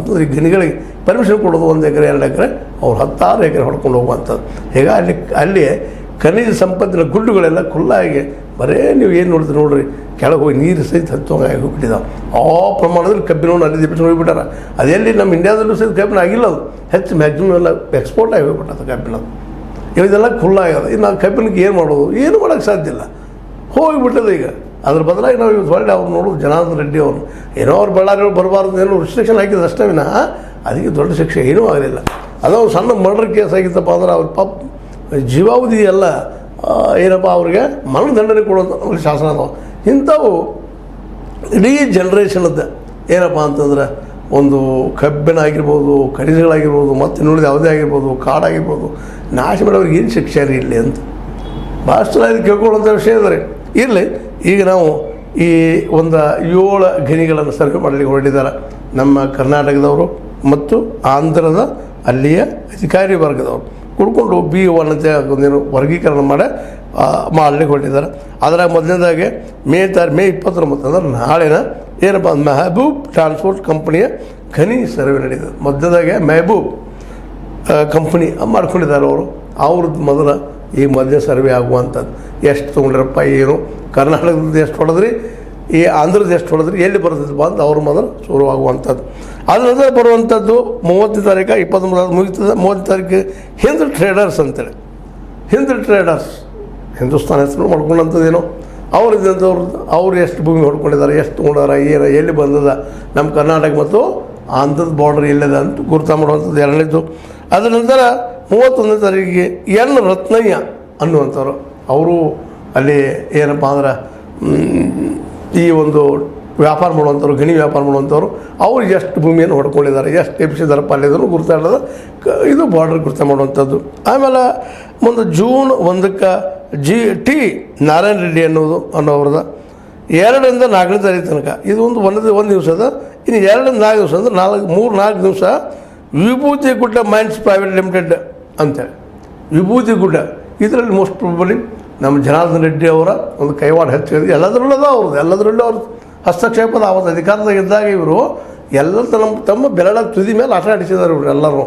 ಅಂತಂದ್ರೆ ಈ ಗಣಿಗಳಿಗೆ ಪರ್ಮಿಷನ್ ಕೊಡೋದು 1 ಎಕರೆ 2 ಎಕರೆ ಅವ್ರು 10-6 ಎಕರೆ ಹೊಡ್ಕೊಂಡು ಹೋಗುವಂಥದ್ದು. ಹೀಗಾಗಿ ಅಲ್ಲಿ ಖನಿಜ ಸಂಪತ್ತಿನ ಗುಡ್ಡುಗಳೆಲ್ಲ ಖುಲ್ಲಾಗಿ ಬರೇ ನೀವು ಏನು ನೋಡ್ತೀರಿ ನೋಡ್ರಿ, ಕೆಳಗೆ ಹೋಗಿ ನೀರು ಸಹಿತ ಹತ್ತೋಂಗಾಗಿ ಹೋಗ್ಬಿಟ್ಟಿದ್ದಾವೆ. ಆ ಪ್ರಮಾಣದಲ್ಲಿ ಕಬ್ಬಿನವನ್ನು ಅಲ್ಲಿ ಬಿಟ್ಟು ಹೋಗಿಬಿಟ್ಟಾರ. ಅದೆಲ್ಲಿ ನಮ್ಮ ಇಂಡಿಯಾದಲ್ಲೂ ಸಹಿತ ಕಬ್ಬಿನ ಆಗಿಲ್ಲ, ಅದು ಹೆಚ್ಚು ಮ್ಯಾಕ್ಸಿಮಮ್ ಎಲ್ಲ ಎಕ್ಸ್ಪೋರ್ಟ್ ಆಗಿ ಹೋಗ್ಬಿಟ್ಟದ ಕಬ್ಬಿನ. ಇದೆಲ್ಲ ಖುಲ್ಲಾಗ್ಯದ. ಇನ್ನು ನಾವು ಕಬ್ಬಿನಕ್ಕೆ ಏನು ಮಾಡೋದು, ಏನು ಮಾಡೋಕ್ಕೆ ಸಾಧ್ಯ ಇಲ್ಲ, ಹೋಗಿಬಿಟ್ಟದ. ಈಗ ಅದ್ರ ಬದಲಾಗಿ ನಾವು ಇವತ್ತು ಹೊಳ್ಳಿ ಅವ್ರು ನೋಡೋದು ಜನಾರ್ದನ್ ರೆಡ್ಡಿ ಅವರು ಏನೋ ಅವ್ರು ಬಳ್ಳಾರಿ ಬರಬಾರ್ದು ಏನೋ ರಿಸ್ಟ್ರಿಕ್ಷನ್ ಹಾಕಿದ್ರು ಅಷ್ಟೇ ವಿನಃ ಅದಕ್ಕೆ ದೊಡ್ಡ ಶಿಕ್ಷೆ ಏನೂ ಆಗಲಿಲ್ಲ. ಅದೋ ಸಣ್ಣ ಮರ್ಡರ್ ಕೇಸ್ ಆಗಿತ್ತಪ್ಪ ಅಂದ್ರೆ ಅವ್ರ ಪಾಪ ಜೀವಾವಧಿ ಎಲ್ಲ ಏನಪ್ಪ ಅವ್ರಿಗೆ ಮರಣದಂಡನೆ ಕೊಡುವಂಥ ನಮ್ಮಲ್ಲಿ ಶಾಸನ ಅದಾವೆ. ಇಂಥವು ಇಡೀ ಜನ್ರೇಷನದ್ದು ಏನಪ್ಪ ಅಂತಂದ್ರೆ ಒಂದು ಕಬ್ಬಿಣ ಆಗಿರ್ಬೋದು, ಖನಿಜಗಳಾಗಿರ್ಬೋದು, ಮತ್ತು ಇನ್ನುಳಿದ ಯಾವುದೇ ಆಗಿರ್ಬೋದು, ಕಾಡಾಗಿರ್ಬೋದು, ನಾಶ ಮಾಡೋರಿಗೆ ಏನು ಶಿಕ್ಷೆ ರೀ ಇಲ್ಲಿ ಅಂತ ಭಾಳಷ್ಟು ಇದು ಕೇಳ್ಕೊಳ್ಳುವಂಥ ವಿಷಯ ಅಂದರೆ ಇರಲಿ. ಈಗ ನಾವು ಈ ಒಂದು 7 ಗಣಿಗಳನ್ನು ಸರ್ವೆ ಮಾಡಲಿಕ್ಕೆ ಹೊರಟಿದ್ದಾರೆ ನಮ್ಮ ಕರ್ನಾಟಕದವರು ಮತ್ತು ಆಂಧ್ರದ ಅಲ್ಲಿಯ ಅಧಿಕಾರಿ ವರ್ಗದವರು ಕುಡ್ಕೊಂಡು B1 ಅಂತ ಒಂದೇನು ವರ್ಗೀಕರಣ ಮಾಡಲಿಕ್ಕೆ ಹೊರಟಿದ್ದಾರೆ. ಅದರಾಗ ಮೊದಲನೇದಾಗಿ ಮೇ 29 ಅಂದ್ರೆ ನಾಳೆನ ಏನಪ್ಪ ಮೆಹಬೂಬ್ ಟ್ರಾನ್ಸ್ಪೋರ್ಟ್ ಕಂಪ್ನಿಯ ಖನಿ ಸರ್ವೆ ನಡೀತದೆ. ಮೊದಲನೇದಾಗೆ ಮೆಹಬೂಬ್ ಕಂಪ್ನಿ ಮಾಡ್ಕೊಂಡಿದ್ದಾರೆ ಅವ್ರದ್ದು ಮೊದಲನೇ ಸರ್ವೆ ಆಗುವಂಥದ್ದು. ಎಷ್ಟು ತೊಗೊಂಡ್ರಪ್ಪ, ಏನು ಕರ್ನಾಟಕದ ಎಷ್ಟು ಹೊಡೆದ್ರಿ, ಈ ಆಂಧ್ರದ ಎಷ್ಟು ಹೊಡೆದ್ರಿ, ಎಲ್ಲಿ ಬರ್ತದಪ್ಪ ಅಂತ ಅವ್ರ ಮೊದಲು ಶುರುವಾಗುವಂಥದ್ದು. ಅದ್ರ ನಂತರ ಬರುವಂಥದ್ದು 30 ತಾರೀಕು 29 ಮುಗಿತದೆ. 30 ತಾರೀಕು ಹಿಂದ್ ಟ್ರೇಡರ್ಸ್ ಅಂತೇಳಿ, ಹಿಂದ್ ಟ್ರೇಡರ್ಸ್ ಹಿಂದೂಸ್ತಾನ ಹೆಸರು ಮಾಡ್ಕೊಂಡಂಥದ್ದೇನೋ ಅವ್ರು ಎಷ್ಟು ಭೂಮಿ ಹೊಡ್ಕೊಂಡಿದ್ದಾರೆ, ಎಷ್ಟು ತೊಗೊಂಡಾರ, ಏನು ಎಲ್ಲಿ ಬಂದದ, ನಮ್ಮ ಕರ್ನಾಟಕ ಮತ್ತು ಆಂಧ್ರದ ಬಾರ್ಡರ್ ಎಲ್ಲದ ಅಂತ ಗುರುತ ಮಾಡುವಂಥದ್ದು 2ನೇದು. ಅದರ ನಂತರ 31ನೇ ತಾರೀಕಿಗೆ ಎನ್ ರತ್ನಯ್ಯ ಅನ್ನುವಂಥವ್ರು, ಅವರು ಅಲ್ಲಿ ಏನಪ್ಪ ಅಂದ್ರೆ ಈ ಒಂದು ವ್ಯಾಪಾರ ಮಾಡುವಂಥವ್ರು, ಗಣಿ ವ್ಯಾಪಾರ ಮಾಡುವಂಥವ್ರು, ಅವ್ರು ಎಷ್ಟು ಭೂಮಿಯನ್ನು ಹೊಡ್ಕೊಂಡಿದ್ದಾರೆ, ಎಷ್ಟು ಎಬ್ಸಿದಾರಪ್ಪ ಅಲ್ಲಿದ್ರು ಗುರುತಾಡೋದು, ಇದು ಬಾರ್ಡರ್ ಗುರುತ ಮಾಡುವಂಥದ್ದು. ಆಮೇಲೆ ಮುಂದೆ ಜೂನ್ 1ಕ್ಕೆ T ನಾರಾಯಣ ರೆಡ್ಡಿ ಅನ್ನೋವ್ರದ 2ರಿಂದ 4ನೇ ತಾರೀಕು ತನಕ ಇದು ಒಂದು ದಿವಸದ. ಇನ್ನು 2ರಿಂದ 4 ದಿವಸ ಅಂದ್ರೆ 3-4 ದಿವಸ ವಿಭೂತಿ ಗುಡ್ಡ ಮೈನ್ಸ್ ಪ್ರೈವೇಟ್ ಲಿಮಿಟೆಡ್ ಅಂತೇಳಿ. ವಿಭೂತಿ ಗುಡ್ಡ ಇದರಲ್ಲಿ ಮೋಸ್ಟ್ ಪ್ರಾಬಲಿ ನಮ್ಮ ಜನಾರ್ದನ್ ರೆಡ್ಡಿ ಅವರ ಒಂದು ಕೈವಾಡ ಹೆಚ್ಚಿದೆ. ಎಲ್ಲದರಲ್ಲೂ ಅವ್ರದ್ದು ಹಸ್ತಕ್ಷೇಪದ ಅವತ್ತು ಅಧಿಕಾರದಾಗಿದ್ದಾಗ ಇವರು ಎಲ್ಲ ತಮ್ಮ ಬೆರಳ ತುದಿ ಮೇಲೆ ಆಟ ಆಡಿಸಿದ್ದಾರೆ. ಇವರು ಎಲ್ಲರೂ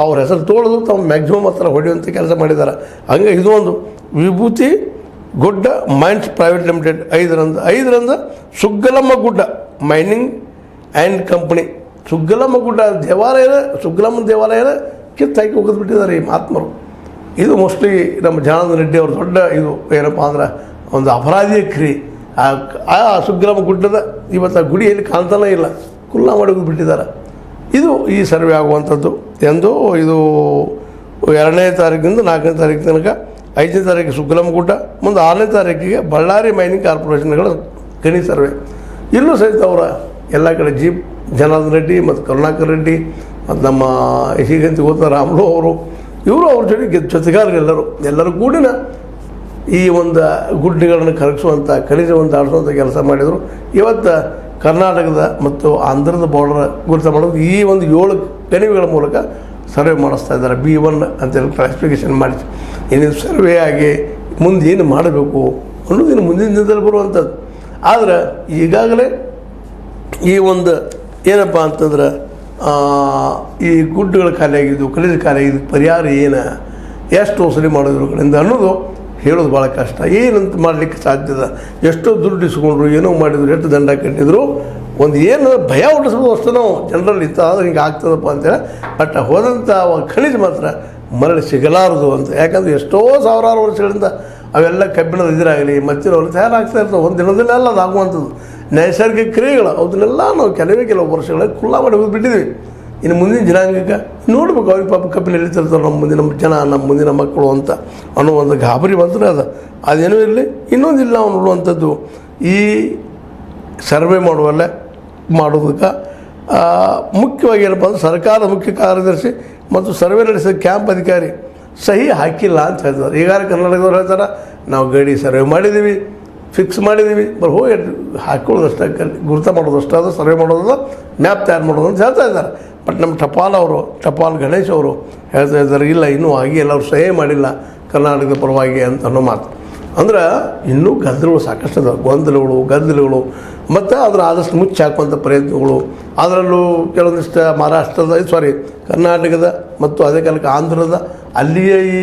ಅವ್ರ ಹೆಸರು ತೋಳಿದು ತಾವು ಮ್ಯಾಕ್ಸಿಮಮ್ ಹತ್ರ ಹೊಡೆಯುವಂಥ ಕೆಲಸ ಮಾಡಿದ್ದಾರೆ. ಹಂಗೆ ಇದು ಒಂದು ವಿಭೂತಿ ಗುಡ್ಡ ಮೈನ್ಸ್ ಪ್ರೈವೇಟ್ ಲಿಮಿಟೆಡ್ 5ರಿಂದ ಸುಗ್ಗಲಮ್ಮ ಗುಡ್ಡ ಮೈನಿಂಗ್ ಆ್ಯಂಡ್ ಕಂಪ್ನಿ. ಸುಗ್ಗಲಮ್ಮ ಗುಡ್ಡ ಸುಗ್ಗಲಮ್ಮ ದೇವಾಲಯನ ಕಿತ್ತಾಕಿ ಹೋಗಿದ್ಬಿಟ್ಟಿದ್ದಾರೆ ಈ ಮಹಾತ್ಮರು. ಇದು ಮೋಸ್ಟ್ಲಿ ನಮ್ಮ ಜನಾರ್ದನ್ ರೆಡ್ಡಿ ಅವರು ದೊಡ್ಡ ಇದು ಏನಪ್ಪ ಅಂದ್ರೆ ಒಂದು ಅಪರಾಧಿಯ ಕ್ರಿಯೆ. ಆ ಸುಗ್ಗಲಮ್ಮ ಗುಡ್ಡದ ಇವತ್ತು ಆ ಗುಡಿಯಲ್ಲಿ ಕಾಣ್ತಾನೇ ಇಲ್ಲ, ಕುಲ್ಲ ಮಾಡಿ ಬಿಟ್ಟಿದ್ದಾರೆ. ಇದು ಈ ಸರ್ವೆ ಆಗುವಂಥದ್ದು ಎಂದು ಇದು 2ನೇ ತಾರೀಕಿಂದ 4ನೇ ತಾರೀಕು ತನಕ. 5ನೇ ತಾರೀಕು ಸುಗ್ಗಲಮ್ಮ ಗುಡ್ಡ, ಮುಂದೆ 6ನೇ ತಾರೀಕಿಗೆ ಬಳ್ಳಾರಿ ಮೈನಿಂಗ್ ಕಾರ್ಪೊರೇಷನ್ಗಳ ಗಣಿ ಸರ್ವೆ. ಇಲ್ಲೂ ಸಹಿತ ಅವರ ಎಲ್ಲ ಕಡೆ ಜನಾರ್ದನ್ ರೆಡ್ಡಿ ಮತ್ತು ಕರುಣಾಕರ್ ರೆಡ್ಡಿ ಮತ್ತು ನಮ್ಮ ಹೀಗಂತ ಗೊತ್ತ ರಾಮುಲು ಅವರು ಇವರು ಅವ್ರ ಜೊತೆಗಾರರೆಲ್ಲರೂ ಕೂಡಿನ ಈ ಒಂದು ಗುಡ್ಡೆಗಳನ್ನು ಕರಗಿಸುವಂಥ ಖನಿಜವನ್ನು ಆಡಿಸುವಂಥ ಕೆಲಸ ಮಾಡಿದರು. ಇವತ್ತು ಕರ್ನಾಟಕದ ಮತ್ತು ಆಂಧ್ರದ ಬಾರ್ಡರ್ ಗುರುತ ಮಾಡೋದು ಈ ಒಂದು 7 ಗಣಿಗಳ ಮೂಲಕ ಸರ್ವೆ ಮಾಡಿಸ್ತಾ ಇದ್ದಾರೆ. B1 ಅಂತೇಳಿ ಕ್ಲಾಸಿಫಿಕೇಷನ್ ಮಾಡಿ ಏನೇನು ಸರ್ವೆ ಆಗಿ ಮುಂದೆ ಏನು ಮಾಡಬೇಕು ಅನ್ನೋದು ಇನ್ನು ಮುಂದಿನ ದಿನದಲ್ಲಿ ಬರುವಂಥದ್ದು. ಆದರೆ ಈಗಾಗಲೇ ಈ ಒಂದು ಏನಪ್ಪ ಅಂತಂದ್ರೆ ಈ ಗುಡ್ಡಗಳು ಖಾಲಿಯಾಗಿದ್ದು, ಖನಿಜ ಖಾಲಿಯಾಗಿದ್ದು ಪರಿಹಾರ ಏನು, ಎಷ್ಟು ವಸೂಲಿ ಮಾಡೋದ್ರ ಕಡೆಯಿಂದ ಅನ್ನೋದು ಹೇಳೋದು ಭಾಳ ಕಷ್ಟ. ಏನಂತ ಮಾಡಲಿಕ್ಕೆ ಸಾಧ್ಯದ, ಎಷ್ಟೋ ದುಡ್ಡು ಇಸ್ಕೊಂಡ್ರು, ಏನೋ ಮಾಡಿದ್ರು, ಎಷ್ಟು ದಂಡ ಕಟ್ಟಿದ್ರು, ಒಂದು ಏನು ಭಯ ಹುಟ್ಟಿಸ್ಬೋದು ಅಷ್ಟು ನಾವು ಜನರಲ್ಲಿ ಇತ್ತು. ಆದರೆ ಹಿಂಗೆ ಆಗ್ತದಪ್ಪ ಅಂತೇಳಿ. ಬಟ್ ಹೋದಂಥ ಖನಿಜ ಮಾತ್ರ ಮರಳಿ ಸಿಗಲಾರದು ಅಂತ. ಯಾಕಂದರೆ ಎಷ್ಟೋ ಸಾವಿರಾರು ವರ್ಷಗಳಿಂದ ಅವೆಲ್ಲ ಕಬ್ಬಿಣದ ಇದಿರಾಗಲಿ ಮತ್ತಿರೋರು ತಯಾರಾಗ್ತಾ ಇರ್ತವೆ. ಒಂದು ದಿನದಲ್ಲೆಲ್ಲ ಅದು ಆಗುವಂಥದ್ದು ನೈಸರ್ಗಿಕ ಕ್ರಿಯೆಗಳು, ಅದನ್ನೆಲ್ಲ ನಾವು ಕೆಲವು ವರ್ಷಗಳಲ್ಲಿ ಖುಲ್ಲಾ ಮಾಡಿ ಹೋಗಿಬಿಟ್ಟಿದ್ವಿ. ಇನ್ನು ಮುಂದಿನ ಜನಾಂಗಕ್ಕೆ ನೋಡ್ಬೇಕು, ಅವ್ರಿಗೆ ಪಾಪ ಕಬ್ಬಿನ ಎಳಿತಿರ್ತಾರೆ ನಮ್ಮ ಮುಂದಿನ ಮಕ್ಕಳು ಅಂತ ಅನ್ನೋ ಒಂದು ಗಾಬರಿ ಬಂದರೆ ಅದೇನೂ ಇರಲಿ. ಇನ್ನೊಂದಿಲ್ಲ ನಾವು ನೋಡುವಂಥದ್ದು ಈ ಸರ್ವೆ ಮಾಡೋದಕ್ಕೆ ಮುಖ್ಯವಾಗಿ ಏನಪ್ಪ ಅಂದ್ರೆ ಸರ್ಕಾರದ ಮುಖ್ಯ ಕಾರ್ಯದರ್ಶಿ ಮತ್ತು ಸರ್ವೆ ನಡೆಸಿದ ಕ್ಯಾಂಪ್ ಅಧಿಕಾರಿ ಸಹಿ ಹಾಕಿಲ್ಲ ಅಂತ ಹೇಳ್ತಾರೆ. ಈಗಾಗಲೇ ಕರ್ನಾಟಕದವ್ರು ಹೇಳ್ತಾರೆ, ನಾವು ಗಡಿ ಸರ್ವೆ ಮಾಡಿದ್ದೀವಿ, ಫಿಕ್ಸ್ ಮಾಡಿದ್ದೀವಿ, ಹೋಗಿ ಹಾಕೊಳ್ಳೋದಷ್ಟೇ, ಗುರುತ ಮಾಡೋದಷ್ಟೇ, ಅದು ಸರ್ವೆ ಮಾಡೋದು, ಮ್ಯಾಪ್ ತಯಾರು ಮಾಡೋದು ಅಂತ ಹೇಳ್ತಾ ಇದ್ದಾರೆ. ಬಟ್ ನಮ್ಮ ಟಪಾಲ್ ಗಣೇಶ್ ಅವರು ಹೇಳ್ತಾ ಇದ್ದಾರೆ, ಇಲ್ಲ ಇನ್ನೂ ಆಗಿಲ್ಲ, ಅವ್ರು ಸಹಿ ಮಾಡಿಲ್ಲ ಕರ್ನಾಟಕದ ಪರವಾಗಿ ಅಂತ ಅನ್ನೋ ಮಾತು. ಅಂದ್ರೆ ಇನ್ನೂ ಗದ್ದಲಗಳು ಸಾಕಷ್ಟು ಅದಾವೆ, ಗೊಂದಲಗಳು ಮತ್ತು ಅದನ್ನು ಆದಷ್ಟು ಮುಚ್ಚಿ ಹಾಕುವಂಥ ಪ್ರಯತ್ನಗಳು, ಅದರಲ್ಲೂ ಕೆಲವೊಂದಿಷ್ಟು ಮಹಾರಾಷ್ಟ್ರದ ಕರ್ನಾಟಕದ ಮತ್ತು ಅದೇ ಕಾಲಕ್ಕೆ ಆಂಧ್ರದ ಅಲ್ಲಿಯ ಈ